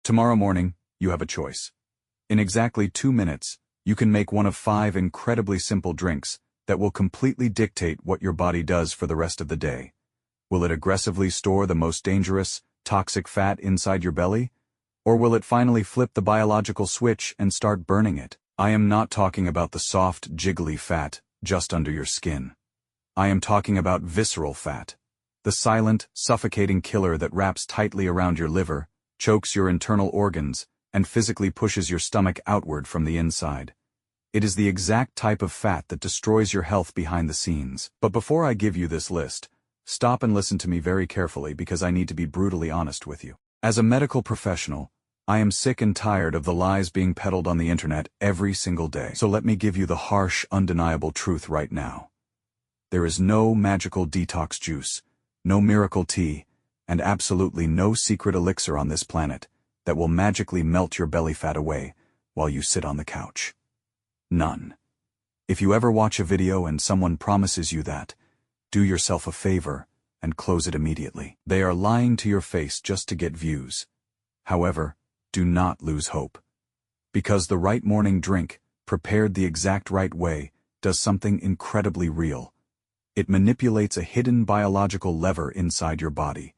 Tomorrow morning, you have a choice. In exactly 2 minutes, you can make one of 5 incredibly simple drinks that will completely dictate what your body does for the rest of the day. Will it aggressively store the most dangerous, toxic fat inside your belly? Or will it finally flip the biological switch and start burning it? I am not talking about the soft, jiggly fat just under your skin. I am talking about visceral fat, the silent, suffocating killer that wraps tightly around your liver, chokes your internal organs, and physically pushes your stomach outward from the inside. It is the exact type of fat that destroys your health behind the scenes. But before I give you this list, stop and listen to me very carefully because I need to be brutally honest with you. As a medical professional, I am sick and tired of the lies being peddled on the internet every single day. So let me give you the harsh, undeniable truth right now. There is no magical detox juice, no miracle tea, and absolutely no secret elixir on this planet that will magically melt your belly fat away while you sit on the couch. None. If you ever watch a video and someone promises you that, do yourself a favor and close it immediately. They are lying to your face just to get views. However, do not lose hope. Because the right morning drink, prepared the exact right way, does something incredibly real. It manipulates a hidden biological lever inside your body.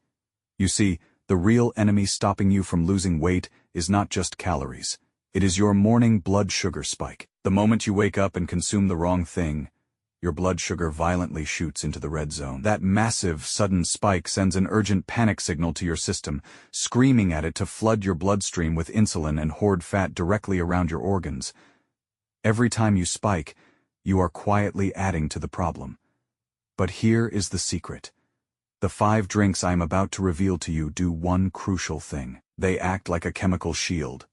You see, the real enemy stopping you from losing weight is not just calories. It is your morning blood sugar spike. The moment you wake up and consume the wrong thing, your blood sugar violently shoots into the red zone. That massive, sudden spike sends an urgent panic signal to your system, screaming at it to flood your bloodstream with insulin and hoard fat directly around your organs. Every time you spike, you are quietly adding to the problem. But here is the secret. The 5 drinks I am about to reveal to you do one crucial thing. They act like a chemical shield.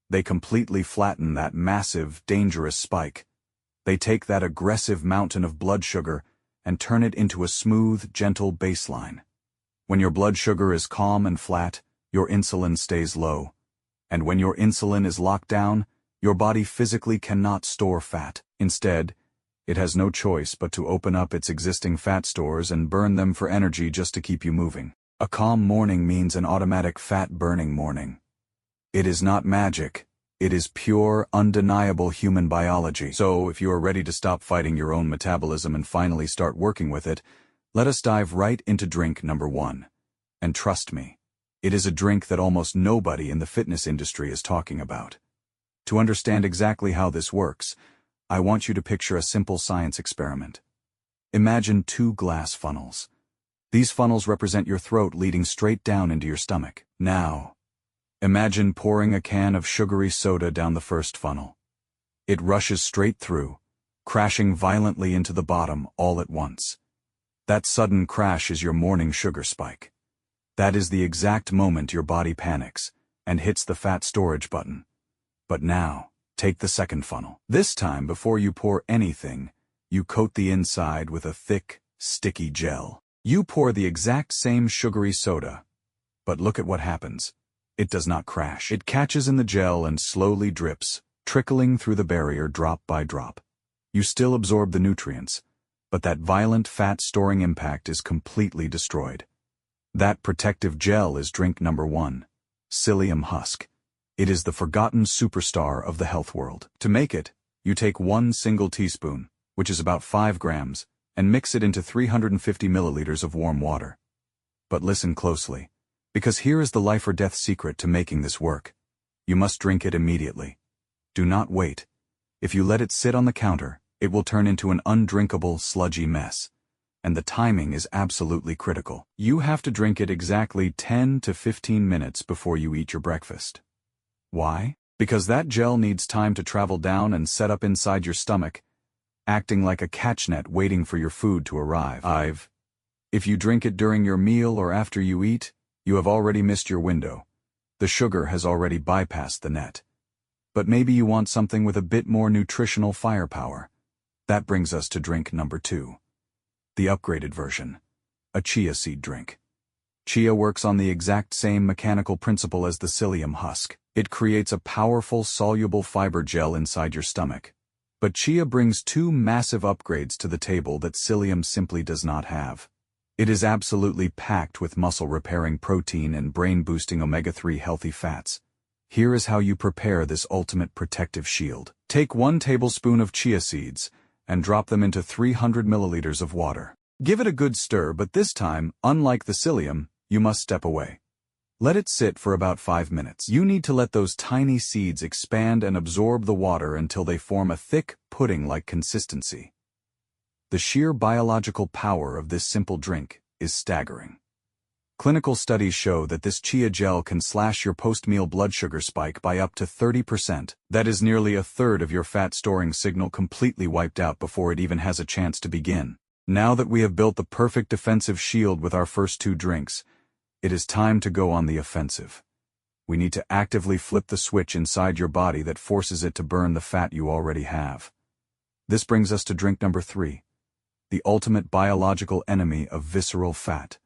They completely flatten that massive, dangerous spike. They take that aggressive mountain of blood sugar and turn it into a smooth, gentle baseline. When your blood sugar is calm and flat, your insulin stays low. And when your insulin is locked down, your body physically cannot store fat. Instead, it has no choice but to open up its existing fat stores and burn them for energy just to keep you moving. A calm morning means an automatic fat-burning morning. It is not magic. It is pure, undeniable human biology. So, if you are ready to stop fighting your own metabolism and finally start working with it, let us dive right into drink number 1. And trust me, it is a drink that almost nobody in the fitness industry is talking about. To understand exactly how this works, I want you to picture a simple science experiment. Imagine 2 glass funnels. These funnels represent your throat leading straight down into your stomach. Now, imagine pouring a can of sugary soda down the first funnel. It rushes straight through, crashing violently into the bottom all at once. That sudden crash is your morning sugar spike. That is the exact moment your body panics and hits the fat storage button. But now, take the second funnel. This time, before you pour anything, you coat the inside with a thick, sticky gel. You pour the exact same sugary soda, but look at what happens. It does not crash. It catches in the gel and slowly drips, trickling through the barrier drop by drop. You still absorb the nutrients, but that violent fat-storing impact is completely destroyed. That protective gel is drink number 1, psyllium husk. It is the forgotten superstar of the health world. To make it, you take 1 single teaspoon, which is about 5 grams, and mix it into 350 milliliters of warm water. But listen closely, because here is the life or death secret to making this work. You must drink it immediately. Do not wait. If you let it sit on the counter, it will turn into an undrinkable, sludgy mess. And the timing is absolutely critical. You have to drink it exactly 10 to 15 minutes before you eat your breakfast. Why? Because that gel needs time to travel down and set up inside your stomach, acting like a catch net waiting for your food to arrive. If you drink it during your meal or after you eat, you have already missed your window. The sugar has already bypassed the net. But maybe you want something with a bit more nutritional firepower. That brings us to drink number 2. The upgraded version. A chia seed drink. Chia works on the exact same mechanical principle as the psyllium husk. It creates a powerful soluble fiber gel inside your stomach. But chia brings 2 massive upgrades to the table that psyllium simply does not have. It is absolutely packed with muscle-repairing protein and brain-boosting omega-3 healthy fats. Here is how you prepare this ultimate protective shield. Take 1 tablespoon of chia seeds and drop them into 300 milliliters of water. Give it a good stir, but this time, unlike the psyllium, you must step away. Let it sit for about 5 minutes. You need to let those tiny seeds expand and absorb the water until they form a thick, pudding-like consistency. The sheer biological power of this simple drink is staggering. Clinical studies show that this chia gel can slash your post-meal blood sugar spike by up to 30%. That is nearly a third of your fat-storing signal completely wiped out before it even has a chance to begin. Now that we have built the perfect defensive shield with our first 2 drinks, it is time to go on the offensive. We need to actively flip the switch inside your body that forces it to burn the fat you already have. This brings us to drink number 3, the ultimate biological enemy of visceral fat.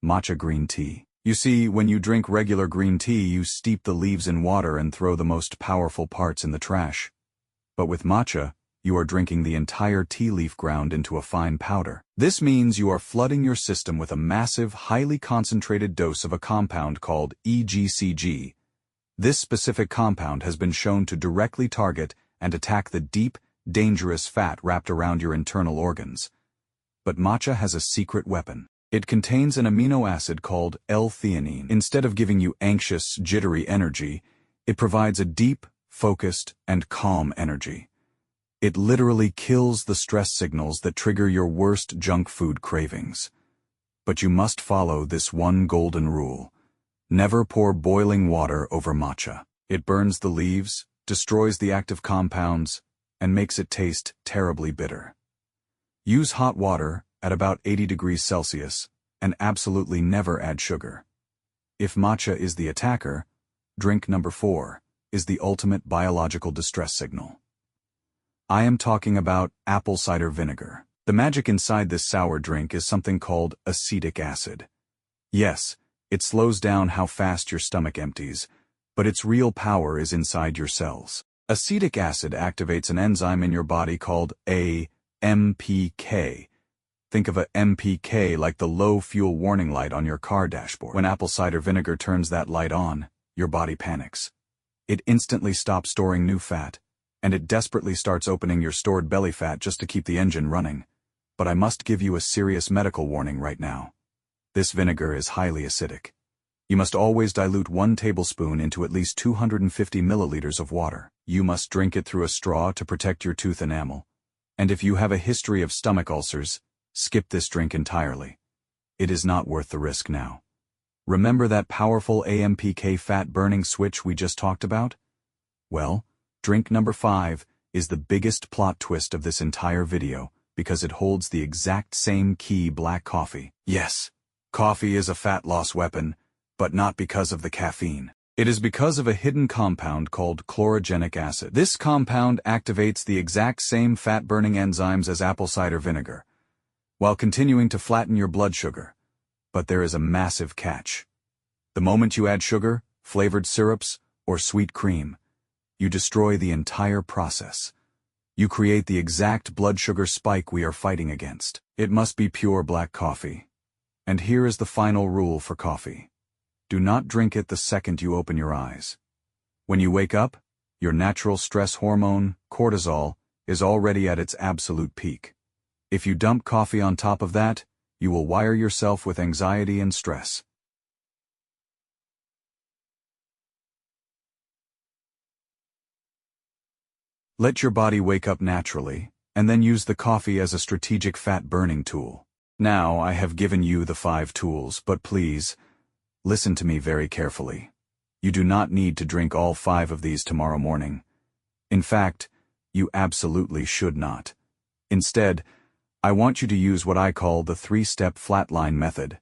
Matcha green tea. You see, when you drink regular green tea, you steep the leaves in water and throw the most powerful parts in the trash. But with matcha, you are drinking the entire tea leaf ground into a fine powder. This means you are flooding your system with a massive, highly concentrated dose of a compound called EGCG. This specific compound has been shown to directly target and attack the deep, dangerous fat wrapped around your internal organs. But matcha has a secret weapon. It contains an amino acid called L-theanine. Instead of giving you anxious, jittery energy, it provides a deep, focused, and calm energy. It literally kills the stress signals that trigger your worst junk food cravings. But you must follow this one golden rule. Never pour boiling water over matcha. It burns the leaves, destroys the active compounds, and makes it taste terribly bitter. Use hot water at about 80 degrees Celsius, and absolutely never add sugar. If matcha is the attacker, drink number 4 is the ultimate biological distress signal. I am talking about apple cider vinegar. The magic inside this sour drink is something called acetic acid. Yes, it slows down how fast your stomach empties, but its real power is inside your cells. Acetic acid activates an enzyme in your body called AMPK. Think of a AMPK like the low fuel warning light on your car dashboard. When apple cider vinegar turns that light on, your body panics. It instantly stops storing new fat, and it desperately starts opening your stored belly fat just to keep the engine running. But I must give you a serious medical warning right now. This vinegar is highly acidic. You must always dilute 1 tablespoon into at least 250 milliliters of water. You must drink it through a straw to protect your tooth enamel. And if you have a history of stomach ulcers, skip this drink entirely. It is not worth the risk now. Remember that powerful AMPK fat-burning switch we just talked about? Well, drink number 5 is the biggest plot twist of this entire video because it holds the exact same key: black coffee. Yes, coffee is a fat loss weapon, but not because of the caffeine. It is because of a hidden compound called chlorogenic acid. This compound activates the exact same fat-burning enzymes as apple cider vinegar, while continuing to flatten your blood sugar. But there is a massive catch. The moment you add sugar, flavored syrups, or sweet cream, you destroy the entire process. You create the exact blood sugar spike we are fighting against. It must be pure black coffee. And here is the final rule for coffee. Do not drink it the second you open your eyes. When you wake up, your natural stress hormone, cortisol, is already at its absolute peak. If you dump coffee on top of that, you will wire yourself with anxiety and stress. Let your body wake up naturally, and then use the coffee as a strategic fat-burning tool. Now, I have given you the 5 tools, but please, listen to me very carefully. You do not need to drink all 5 of these tomorrow morning. In fact, you absolutely should not. Instead, I want you to use what I call the 3-step flatline method.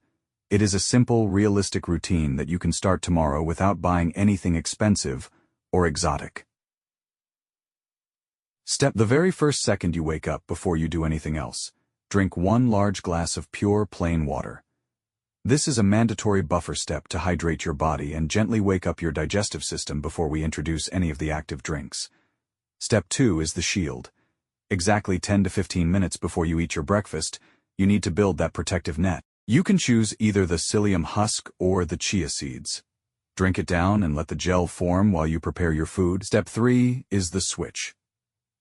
It is a simple, realistic routine that you can start tomorrow without buying anything expensive or exotic. The very first second you wake up, before you do anything else, drink 1 large glass of pure, plain water. This is a mandatory buffer step to hydrate your body and gently wake up your digestive system before we introduce any of the active drinks. Step 2 is the shield. Exactly 10 to 15 minutes before you eat your breakfast, you need to build that protective net. You can choose either the psyllium husk or the chia seeds. Drink it down and let the gel form while you prepare your food. Step 3 is the switch.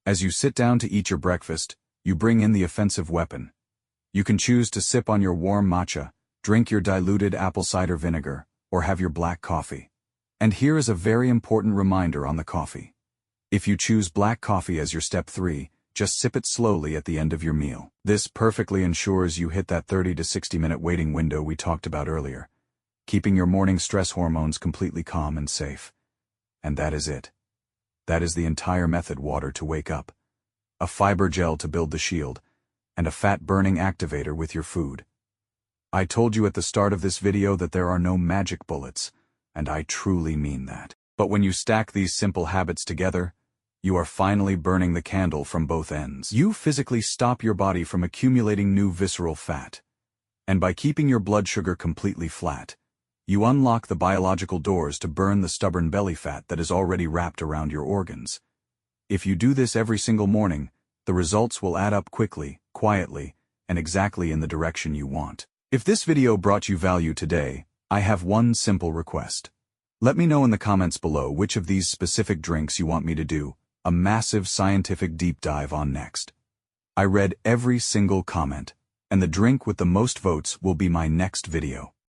As you sit down to eat your breakfast, you bring in the offensive weapon. You can choose to sip on your warm matcha, drink your diluted apple cider vinegar, or have your black coffee. And here is a very important reminder on the coffee. If you choose black coffee as your step 3, just sip it slowly at the end of your meal. This perfectly ensures you hit that 30 to 60 minute waiting window we talked about earlier, keeping your morning stress hormones completely calm and safe. And that is it. That is the entire method: water to wake up, a fiber gel to build the shield, and a fat-burning activator with your food. I told you at the start of this video that there are no magic bullets, and I truly mean that. But when you stack these simple habits together, you are finally burning the candle from both ends. You physically stop your body from accumulating new visceral fat. And by keeping your blood sugar completely flat, you unlock the biological doors to burn the stubborn belly fat that is already wrapped around your organs. If you do this every single morning, the results will add up quickly, quietly, and exactly in the direction you want. If this video brought you value today, I have one simple request. Let me know in the comments below which of these specific drinks you want me to do a massive scientific deep dive on next. I read every single comment, and the drink with the most votes will be my next video.